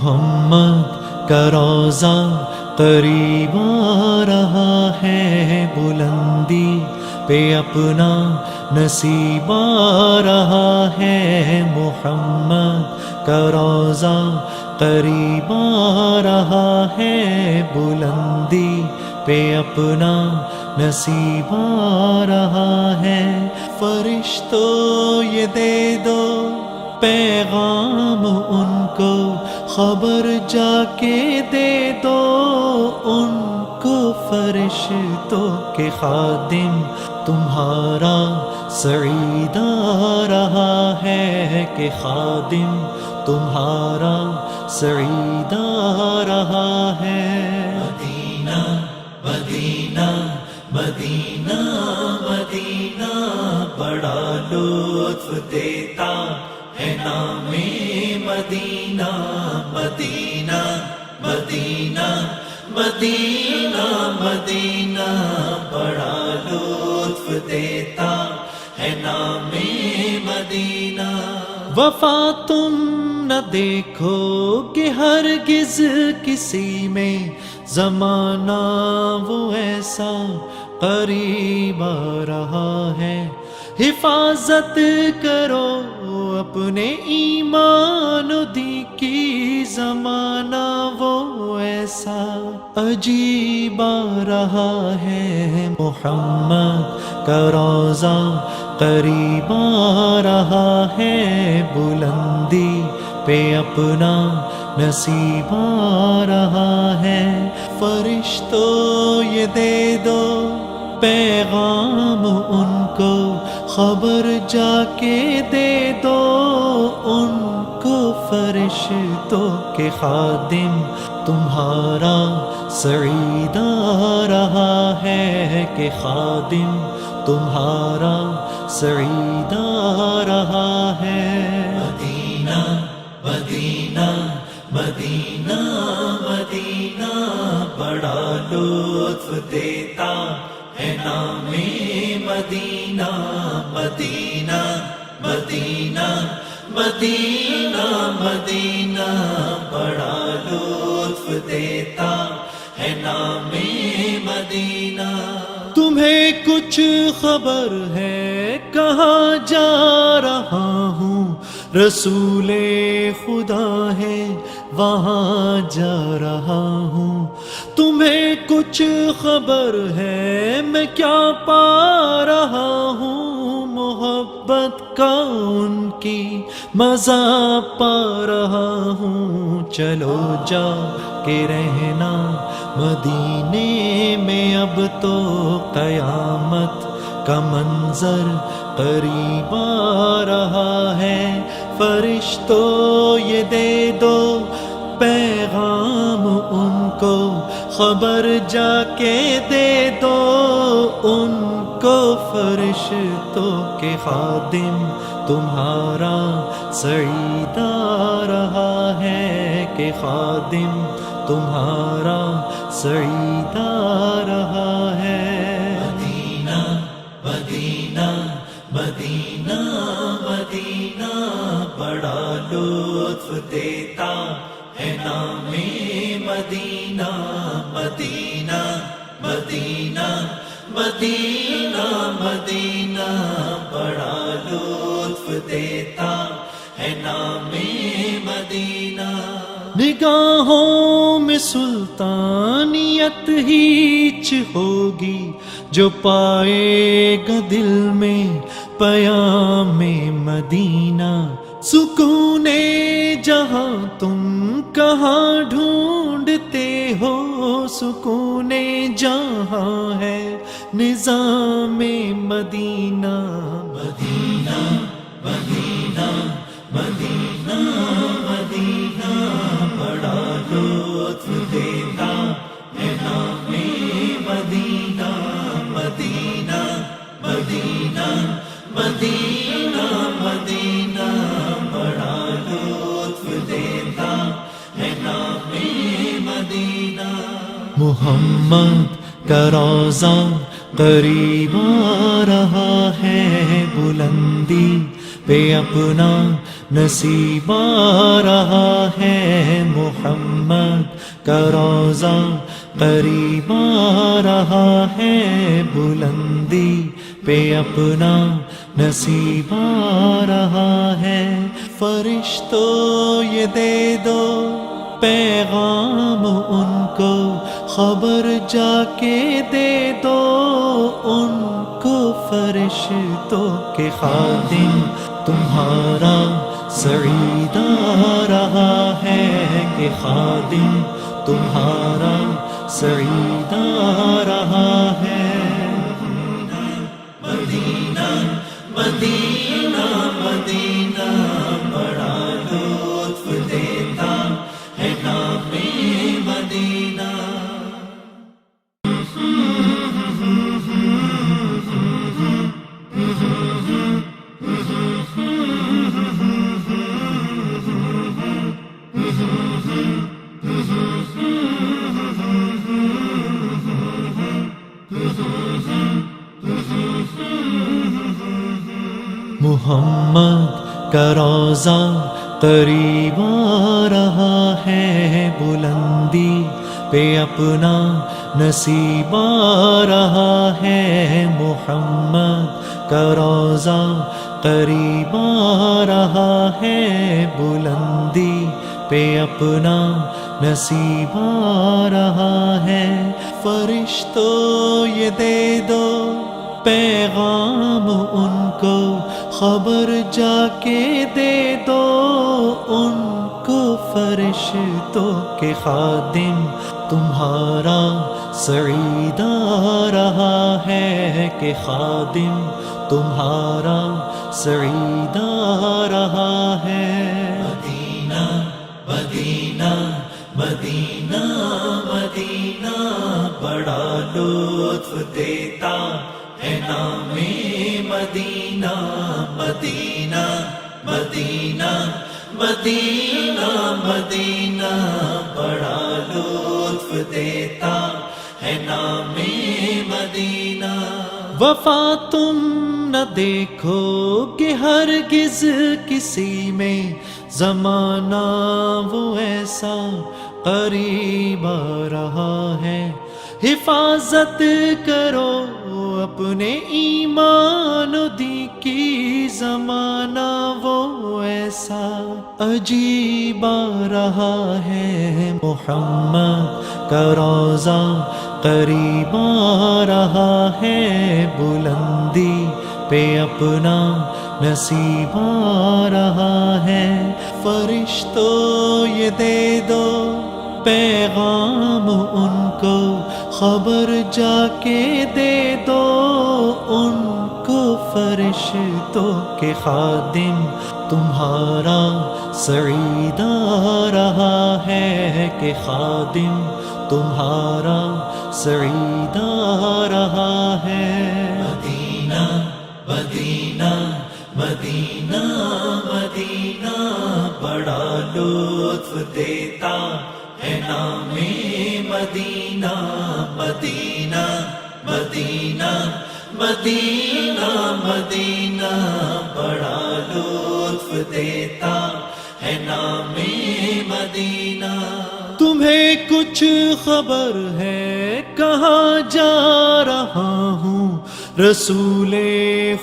محمد کا روضہ قریب آ رہا ہے، بلندی پہ اپنا نصیب آ رہا ہے۔ محمد کا روضہ قریب آ رہا ہے، بلندی پہ اپنا نصیب آ رہا ہے۔ فرشتوں یہ دے دو پیغام ان کو، خبر جا کے دے دو ان کو، فرشتوں کے خادم تمہارا سعید آ رہا ہے، کہ خادم تمہارا سعید آ رہا ہے۔ مدینہ مدینہ مدینہ مدینہ بڑا لطف دیتا ہے نام مدینہ، مدینہ مدینہ مدینہ مدینہ بڑا لطف دیتا ہے نام مدینہ۔ وفا تم نہ دیکھو کہ ہرگز کسی میں، زمانہ وہ ایسا قریب آ رہا ہے۔ حفاظت کرو اپنے ایمان و دین کی، زمانہ وہ ایسا عجیب آ رہا ہے۔ محمد کا روضہ قریب آ رہا ہے، بلندی پہ اپنا نصیب آ رہا ہے۔ فرشتوں یہ دے دو پیغام ان کو، خبر جا کے دے دو ان کو، فرشتوں کے خادم تمہارا سعید آ رہا ہے، کہ خادم تمہارا سعید آ رہا ہے۔ مدینہ مدینہ مدینہ مدینہ بڑا لطف دیتا ہے نام مدینہ، مدینہ مدینہ مدینہ مدینہ بڑا لطف دیتا ہے نام مدینہ۔ تمہیں کچھ خبر ہے کہاں جا رہا ہوں، رسول خدا ہے وہاں جا رہا ہوں۔ تمہیں کچھ خبر ہے میں کیا پا رہا ہوں، محبت کا ان کی مزہ پا رہا ہوں۔ چلو جا کے رہنا مدینے میں، اب تو قیامت کا منظر قریب آ رہا ہے۔ فرشتوں یہ دے دو پیغام ان کو، خبر جا کے دے دو ان کو، فرشتوں کے خادم تمہارا سعید آ رہا ہے، کہ خادم تمہارا سعید آ رہا ہے۔ مدینہ مدینہ مدینہ مدینہ بڑا لطف دیتا ہے نام مدینہ، مدینہ مدینہ مدینہ مدینہ بڑا لطف دیتا ہے نام مدینہ۔ نگاہوں میں سلطانیت ہیچ ہوگی، جو پائے گا دل میں پیام مدینہ۔ سکون جہاں تم کہاں ڈھونڈتے ہو، سکون جہاں ہے نظام مدینہ، مدینہ مدینہ مدینہ مدینہ بڑا لطف دیتا ہے نام مدینہ، مدینہ مدینہ مدینہ مدینہ بڑا لطف دیتا ہے نام مدینہ۔ محمد کا روضہ قریب آ رہا ہے، بلندی پہ اپنا نصیب آ رہا ہے محمد کا روضہ، قریب آ رہا ہے بلندی پہ اپنا نصیب آ رہا ہے۔ فرشتوں یہ دے دو پیغام ان کو، خبر جا کے دے دو ان کو، فرشتوں کے خادم تمہارا سعید آ رہا ہے کہ خادم تمہارا سعید آ رہا ہے۔ مدینہ مدینہ مدینہ بڑا لطف دیتا ہے نام مدینہ۔ محمد کا روضہ قریب آ رہا ہے بلندی پہ اپنا نصیب آ رہا ہے۔ محمد کا روضہ قریب آ رہا ہے بلندی پہ اپنا نصیب آ رہا ہے۔ فرشتوں یہ دے دو پیغام ان کو، خبر جا کے دے دو ان کو، فرشتوں کے خادم تمہارا سعید آ رہا ہے کہ خادم تمہارا سعید آ رہا ہے۔ مدینہ مدینہ مدینہ مدینہ بڑا لطف دیتا ہے نام مدینہ۔ مدینہ مدینہ مدینہ مدینہ بڑا لطف دیتا ہے نام مدینہ۔ وفا تم نہ دیکھو کہ ہرگز کسی میں، زمانہ وہ ایسا قریب آ رہا ہے۔ حفاظت کرو اپنے ایمان و دین کی، زمانہ وہ ایسا عجیب آ رہا ہے۔ محمد کا روضہ قریب آ رہا ہے بلندی پہ اپنا نصیب آ رہا ہے۔ فرشتوں یہ دے دو پیغام ان کو، خبر جا کے دے دو ان کو، فرشتوں کے خادم تمہارا سعید آ رہا ہے کہ خادم تمہارا سعید آ رہا ہے۔ مدینہ مدینہ مدینہ مدینہ بڑا لطف دیتا ہے نام مدینہ۔ مدینہ مدینہ مدینہ مدینہ بڑا لطف دیتا ہے نام مدینہ۔ تمہیں کچھ خبر ہے کہاں جا رہا ہوں، رسول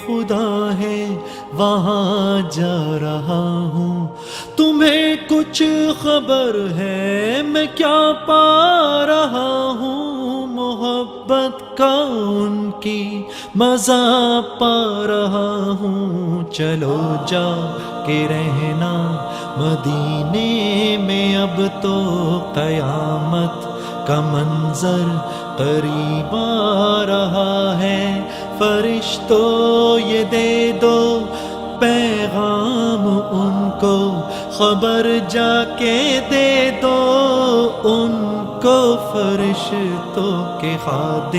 خدا ہے وہاں جا رہا ہوں۔ تمہیں کچھ خبر ہے میں کیا پا رہا ہوں، محبت کا ان کی مزہ پا رہا ہوں۔ چلو جا کے رہنا مدینے میں، اب تو قیامت کا منظر قریب آ رہا ہے۔ فرشتوں یہ دے دو پیغام ان کو، خبر جا کے دے دو ان کو، فرشتوں کے خادم